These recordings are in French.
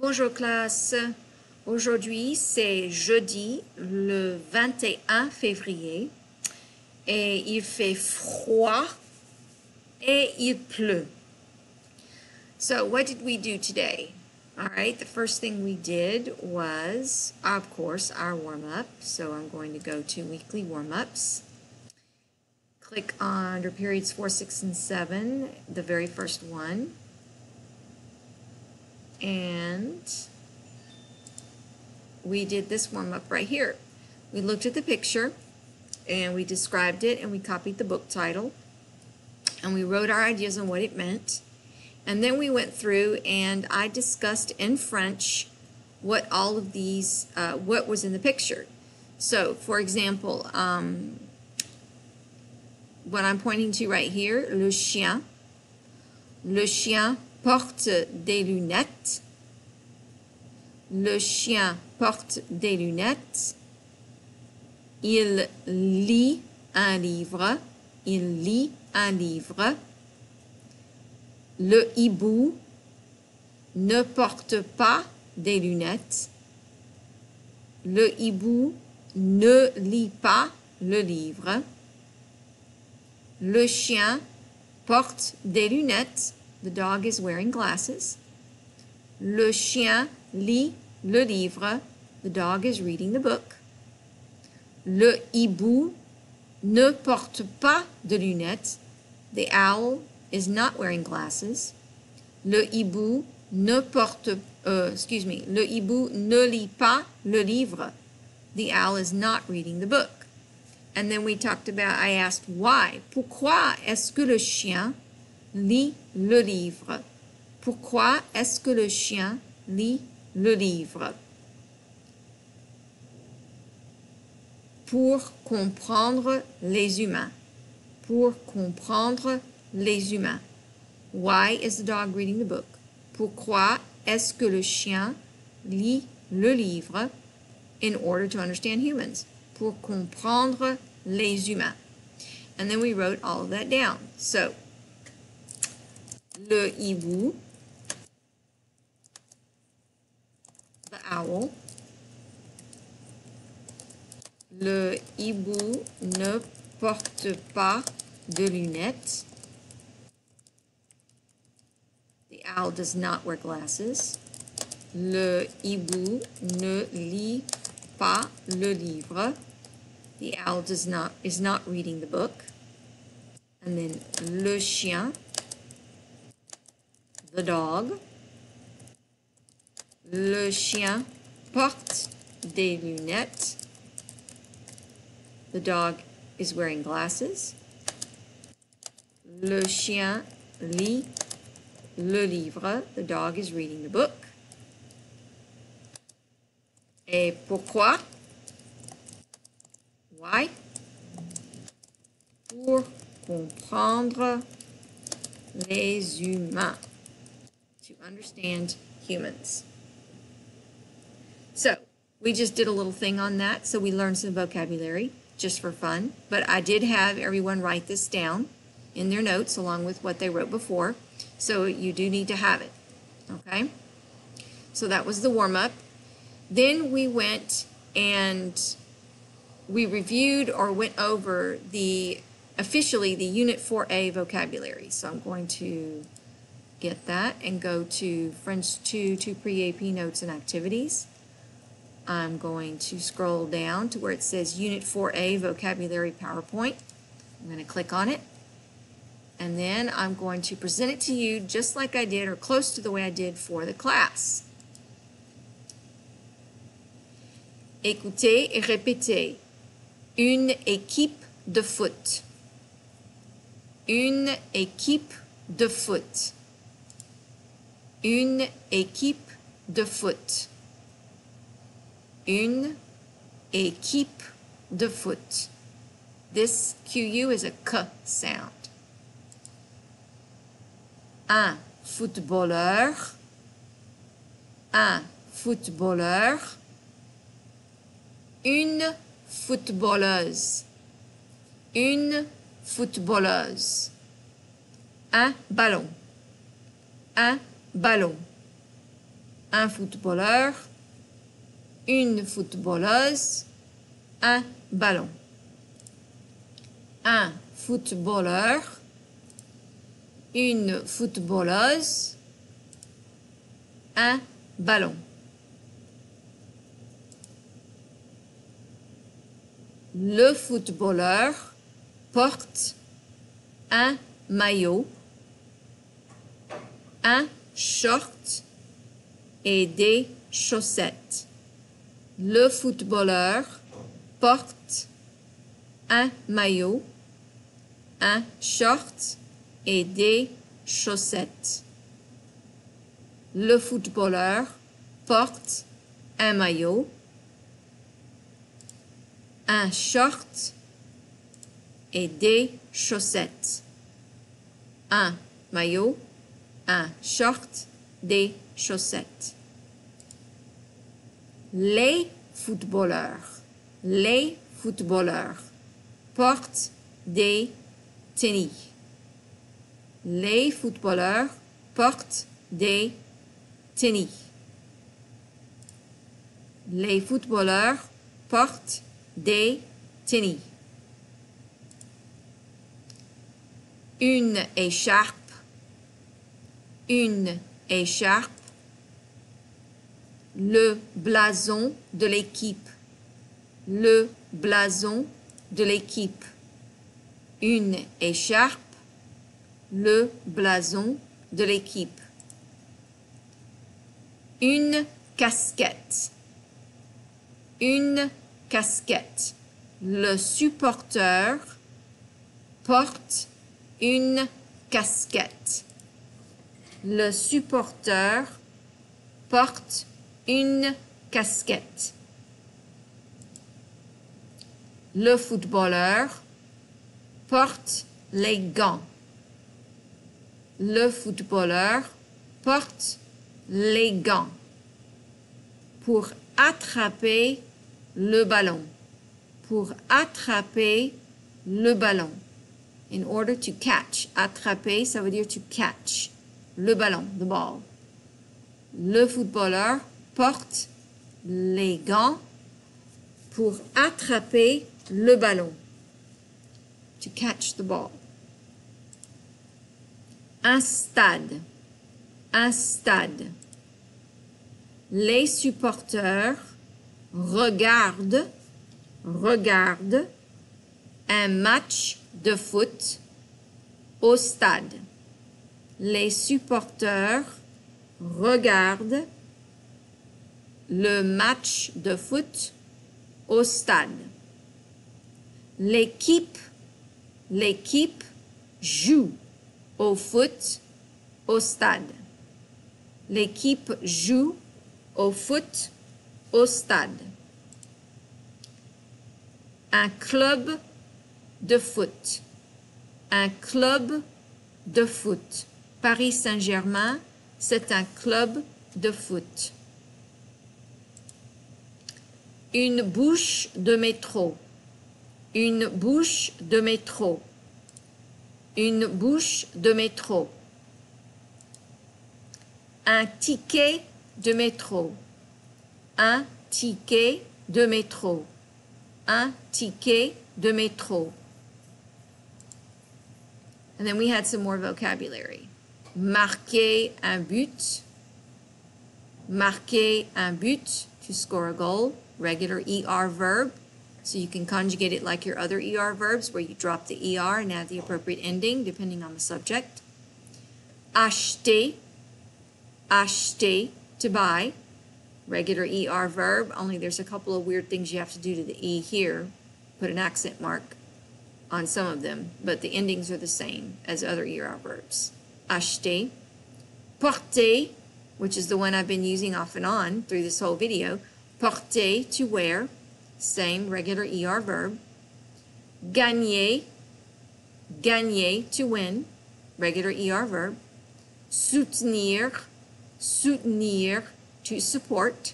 Bonjour classe, aujourd'hui c'est jeudi le 21 février et il fait froid et il pleut. So what did we do today? All right, the first thing we did was, of course, our warm-up. So I'm going to go to weekly warm-ups. Click on under periods 4, 6, and 7, the very first one. And we did this warm-up right here. We looked at the picture and we described it and we copied the book title and we wrote our ideas on what it meant. And then we went through and I discussed in French what all of these, what was in the picture. So, for example, what I'm pointing to right here, le chien. Le chien porte des lunettes. Le chien porte des lunettes. Il lit un livre. Il lit un livre. Le hibou ne porte pas des lunettes. Le hibou ne lit pas le livre. Le chien porte des lunettes. The dog is wearing glasses. Le chien lit le livre. The dog is reading the book. Le hibou ne porte pas de lunettes. The owl is not wearing glasses. Le hibou ne porte, le hibou ne lit pas le livre. The owl is not reading the book. And then we talked about, I asked why. Pourquoi est-ce que le chien lit le livre? Pourquoi est-ce que le chien lit le livre? Pour comprendre les humains. Pour comprendre les humains. Why is the dog reading the book? Pourquoi est-ce que le chien lit le livre? In order to understand humans. Pour comprendre les humains. And then we wrote all of that down. So, le hibou, the owl. Le hibou ne porte pas de lunettes. The owl does not wear glasses. Le hibou ne lit pas le livre. The owl is not reading the book. And then le chien, the dog. Le chien porte des lunettes. The dog is wearing glasses. Le chien lit le livre. The dog is reading the book. Et pourquoi? Why? Pour comprendre les humains. To understand humans. So, we just did a little thing on that, so we learned some vocabulary just for fun. But I did have everyone write this down in their notes along with what they wrote before. So you do need to have it. Okay? So that was the warm-up. Then we went and we reviewed or went over officially the Unit 4A vocabulary. So I'm going to get that and go to French 2 Pre-AP Notes and Activities. I'm going to scroll down to where it says Unit 4A Vocabulary PowerPoint. I'm going to click on it. And then I'm going to present it to you just like I did or close to the way I did for the class. Écoutez et répétez. Une équipe de foot. Une équipe de foot. Une équipe de foot. Une équipe de foot. This QU is a K sound. Un footballeur. Un footballeur. Une footballeuse. Une footballeuse. Un ballon. Un ballon. un footballeur, une footballeuse, un ballon. Un footballeur, une footballeuse, un ballon. Le footballeur porte un maillot, un short et des chaussettes. Le footballeur porte un maillot, un short et des chaussettes. Le footballeur porte un maillot, un short et des chaussettes. Un maillot, un short, des chaussettes. Les footballeurs portent des tennis. Les footballeurs portent des tennis. Les footballeurs portent des tennis. Une écharpe, une écharpe. Le blason de l'équipe, le blason de l'équipe. Une écharpe, le blason de l'équipe. Une casquette, une casquette. Le supporter porte une casquette. Le supporter porte une casquette. Le footballeur porte les gants. Le footballeur porte les gants pour attraper le ballon. Pour attraper le ballon. In order to catch. Attraper, ça veut dire to catch. Le ballon, the ball. Le footballeur porte les gants pour attraper le ballon. To catch the ball. Un stade. Un stade. Les supporters regardent un match de foot au stade. Les supporters regardent le match de foot au stade. L'équipe joue au foot au stade. L'équipe joue au foot au stade. Un club de foot. Un club de foot. Paris Saint-Germain, c'est un club de foot. Une bouche de métro. Une bouche de métro. Une bouche de métro. Un ticket de métro. Un ticket de métro. Un ticket de métro. And then we had some more vocabulary. Marquer un but. Marquer un but, to score a goal. Regular ER verb. So you can conjugate it like your other ER verbs where you drop the ER and add the appropriate ending depending on the subject. Acheter. Acheter, to buy. Regular ER verb, only there's a couple of weird things you have to do to the E here. Put an accent mark on some of them, but the endings are the same as other ER verbs. Acheter. Porter, which is the one I've been using off and on through this whole video. Porter, to wear. Same regular ER verb. Gagner. Gagner, to win. Regular ER verb. Soutenir. Soutenir, to support.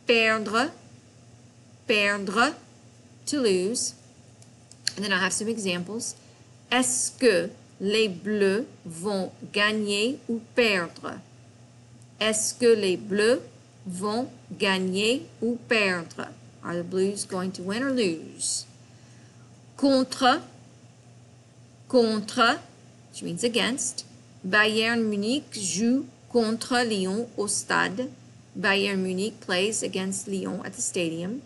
Perdre. Perdre, to lose. And then I have some examples. Est-ce que les Bleus vont gagner ou perdre? Est-ce que les Bleus vont gagner ou perdre? Are the Blues going to win or lose? Contre, contre, which means against. Bayern Munich joue contre Lyon au stade. Bayern Munich plays against Lyon at the stadium.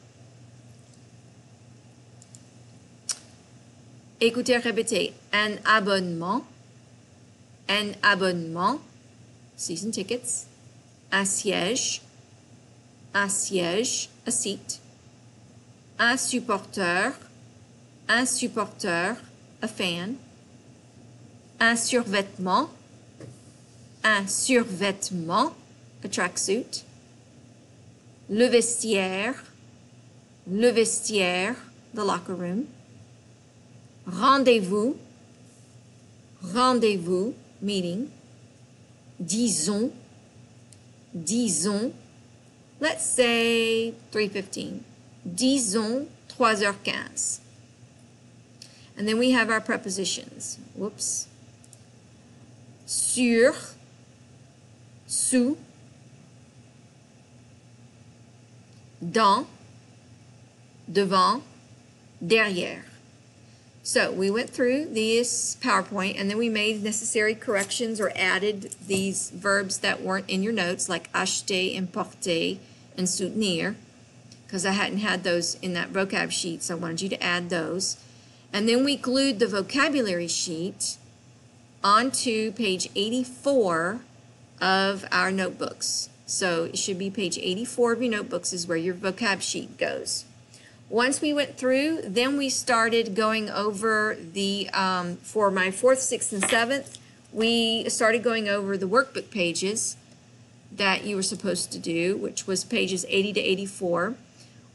Écoutez, répétez. Un abonnement, season tickets. Un siège, a seat. Un supporter, a fan. Un survêtement, a tracksuit. Le vestiaire, the locker room. Rendez-vous, meeting. Disons, let's say 3:15. Disons 3h15. And then we have our prepositions. Whoops. Sur, sous, dans, devant, derrière. So we went through this PowerPoint and then we made necessary corrections or added these verbs that weren't in your notes, like acheter and porter and soutenir, because I hadn't had those in that vocab sheet, so I wanted you to add those. And then we glued the vocabulary sheet onto page 84 of our notebooks. So it should be page 84 of your notebooks is where your vocab sheet goes. Once we went through, then we started going over the, for my 4th, 6th, and 7th, we started going over the workbook pages that you were supposed to do, which was pages 80 to 84.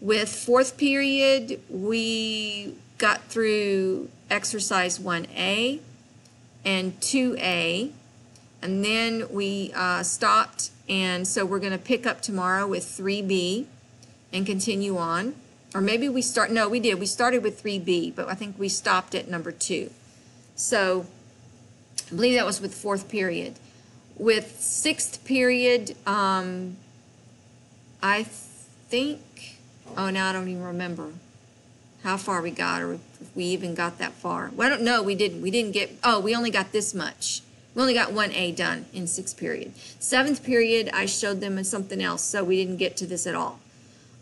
With 4th period, we got through exercise 1A and 2A, and then we stopped, and so we're going to pick up tomorrow with 3B and continue on. Or maybe we started with 3B, but I think we stopped at number 2. So I believe that was with 4th period. With 6th period, I think, now I don't even remember how far we got or if we even got that far. Well, I don't know, we didn't get, we only got this much. We only got 1A done in 6th period. 7th period, I showed them something else, so we didn't get to this at all.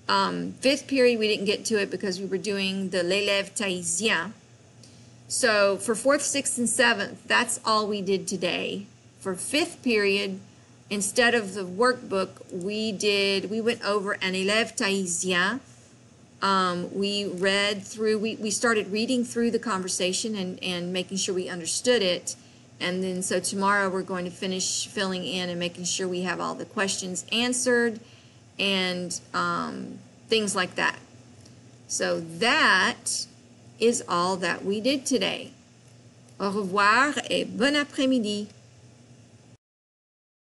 5th period, we didn't get to it because we were doing the l'élève tahitien. So for 4th, 6th, and 7th, that's all we did today. For 5th period, instead of the workbook, we went over un élève tahitien. We started reading through the conversation and making sure we understood it. And then so tomorrow we're going to finish filling in and making sure we have all the questions answered and things like that. So that is all that we did today. Au revoir et bon après-midi.